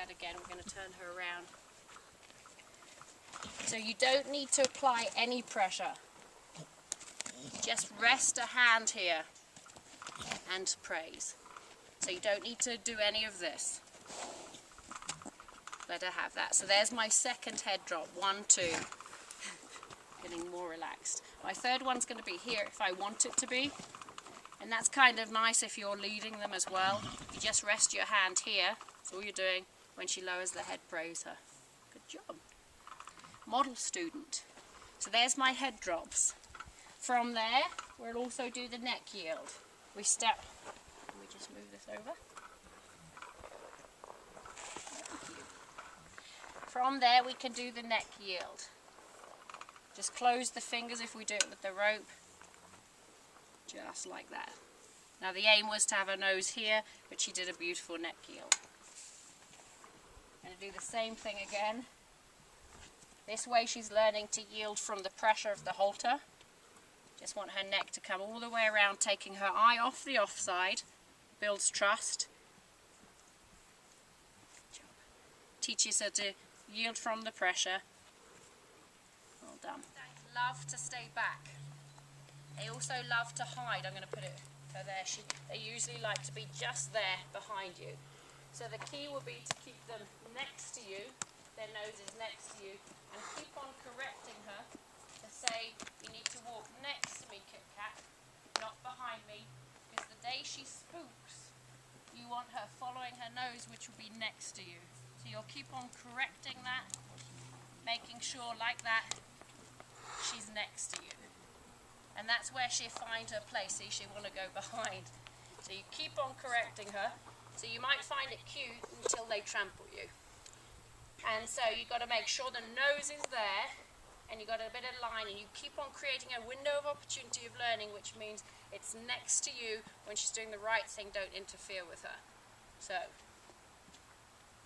that again. We're going to turn her around. So you don't need to apply any pressure. Just rest a hand here and praise. So you don't need to do any of this. Let her have that. So there's my second head drop. 1, 2. Getting more relaxed. My third one's going to be here if I want it to be. And that's kind of nice if you're leading them as well. You just rest your hand here. That's all you're doing. When she lowers the head, praise her. Good job. Model student. So there's my head drops. From there, we'll also do the neck yield. We step. Let me just move this over. Thank you. From there, we can do the neck yield. Just close the fingers if we do it with the rope. Just like that. Now the aim was to have her nose here, but she did a beautiful neck yield. I'm going to do the same thing again. This way she's learning to yield from the pressure of the halter. Just want her neck to come all the way around, taking her eye off the offside. Builds trust. Teaches her to yield from the pressure. Well done. They love to stay back. They also love to hide. I'm going to put it her there. They usually like to be just there behind you. So the key will be to keep them next to you. Their nose is next to you. And keep on correcting her to say, you need to walk next to me, KitKat, not behind me. Because the day she spooks, you want her following her nose, which will be next to you. So you'll keep on correcting that, making sure like that, she's next to you. And that's where she'll find her place. See, she'll want to go behind. So you keep on correcting her. So you might find it cute until they trample you. And so you've got to make sure the nose is there, and you've got a bit of line, and you keep on creating a window of opportunity of learning, which means it's next to you. When she's doing the right thing, don't interfere with her. So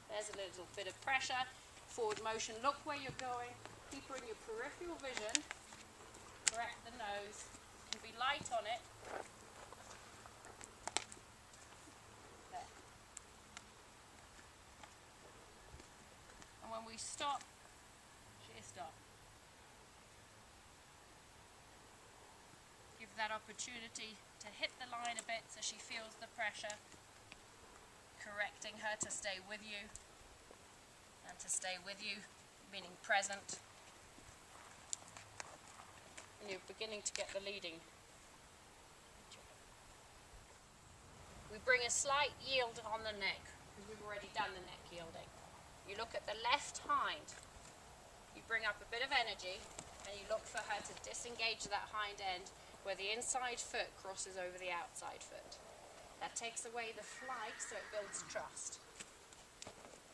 there's a little bit of pressure, forward motion. Look where you're going. Keep her in your peripheral vision. Correct the nose. You can be light on it. There. And when we stop, she stop. Give that opportunity to hit the line a bit so she feels the pressure. Correcting her to stay with you. And to stay with you, meaning present. And you're beginning to get the leading. We bring a slight yield on the neck, because we've already done the neck yielding. You look at the left hind, you bring up a bit of energy, and you look for her to disengage that hind end where the inside foot crosses over the outside foot. That takes away the flight, so it builds trust.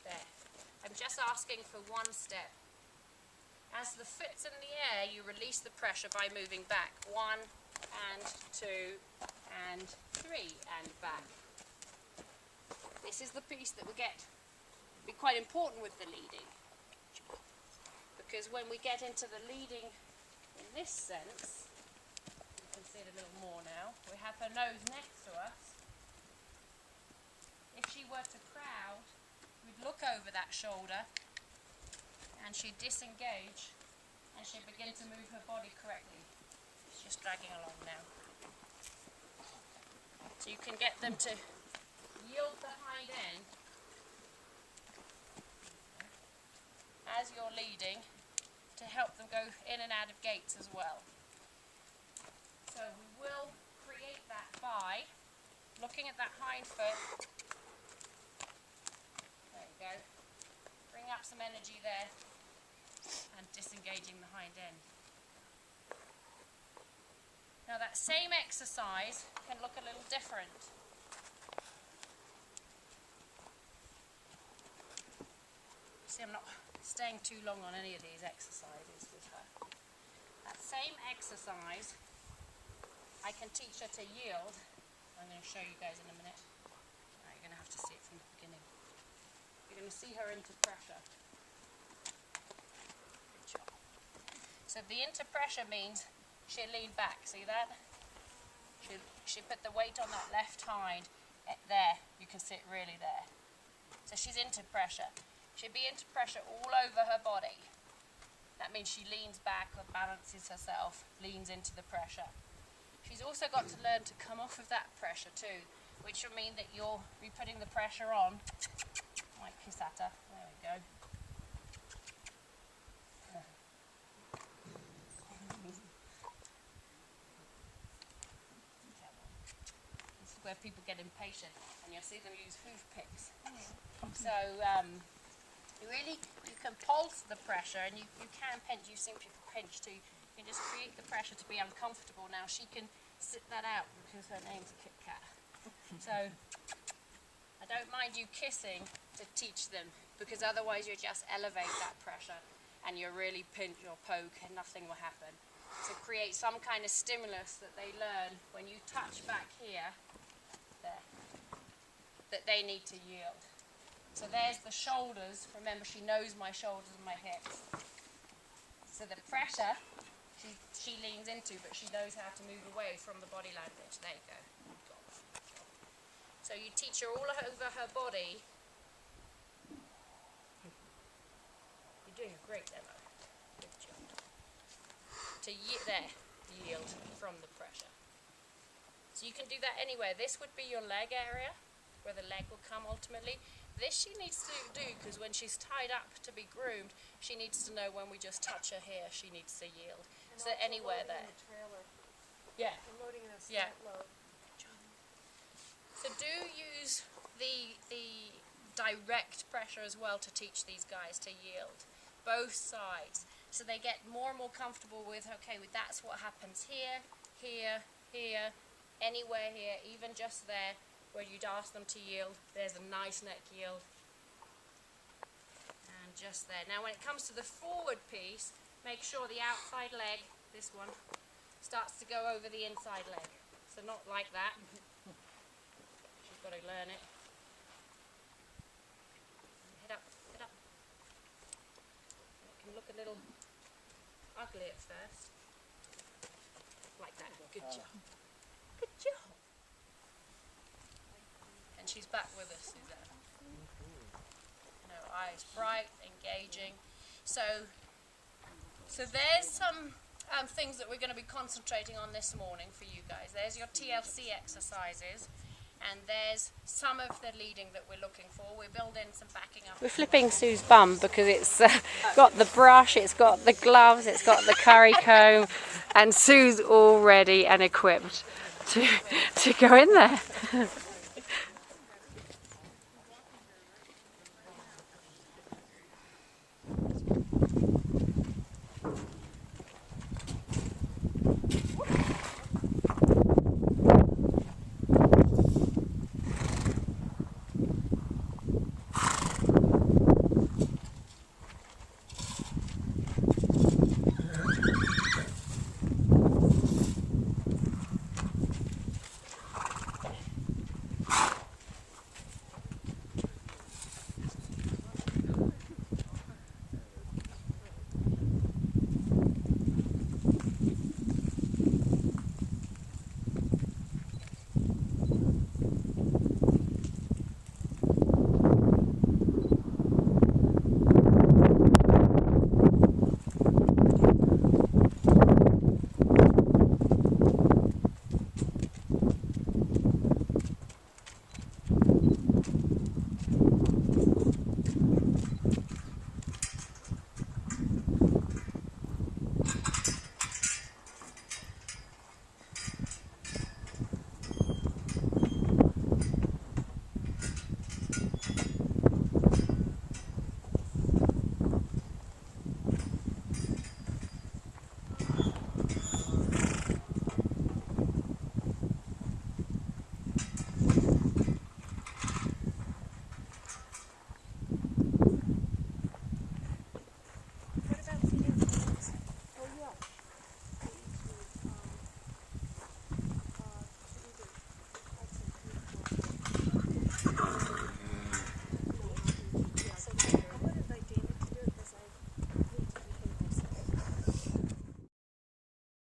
There. I'm just asking for one step. As the foot's in the air, you release the pressure by moving back. 1 and 2 and 3 and back. This is the piece that will be quite important with the leading. Because when we get into the leading in this sense, you can see it a little more now, we have her nose next to us. If she were to crowd, we'd look over that shoulder and she'd disengage and she'd begin to move her body correctly. She's just dragging along now. So you can get them to yield the hind end as you're leading to help them go in and out of gates as well. So we will create that by looking at that hind foot. There you go. Bring up some energy there and disengaging the hind end. Now that same exercise can look a little different. See, I'm not staying too long on any of these exercises with her. That same exercise, I can teach her to yield. I'm going to show you guys in a minute. Right, you're going to have to see it from the beginning. You're going to see her into pressure. Good job. So the into pressure means she'll lean back. See that? She'll put the weight on that left hind there. You can see it really there. So So she's into pressure. She'll be into pressure all over her body. That means she leans back or balances herself, leans into the pressure. She's also got to learn to come off of that pressure too, which will mean that you'll be putting the pressure on. Might kiss at her. There we go. This is where people get impatient, and you'll see them use hoof picks. So you can pulse the pressure, and you can pinch. You simply pinch to. You can just create the pressure to be uncomfortable. Now she can sit that out because her name's KitKat. So I don't mind you kissing to teach them, because otherwise you just elevate that pressure and you really pinch or poke and nothing will happen. So create some kind of stimulus that they learn when you touch back here, there, that they need to yield. So there's the shoulders. Remember, she knows my shoulders and my hips. So the pressure she leans into, but she knows how to move away from the body language. There you go. So you teach her all over her body. You're doing a great demo. Good job. To yield from the pressure. So you can do that anywhere. This would be your leg area, where the leg will come ultimately. This she needs to do because when she's tied up to be groomed, she needs to know when we just touch her here, she needs to yield. And so anywhere there. The trailer. Yeah. I'm loading in a Yeah. load. So do use the direct pressure as well to teach these guys to yield, both sides, so they get more and more comfortable with, okay, that's what happens here, here, here, anywhere here, even just there, where you'd ask them to yield. There's a nice neck yield. And just there. Now when it comes to the forward piece, make sure the outside leg, this one, starts to go over the inside leg. So not like that. She's got to learn it. Head up, head up. It can look a little ugly at first. Like that. Good job. Good job. And she's back with us, Suzanne. No eyes, bright, engaging. So there's some things that we're going to be concentrating on this morning for you guys. There's your TLC exercises, and there's some of the leading that we're looking for. We're building some backing up. We're flipping Sue's bum because it's got the brush, it's got the gloves, it's got the curry comb, and Sue's all ready and equipped to go in there.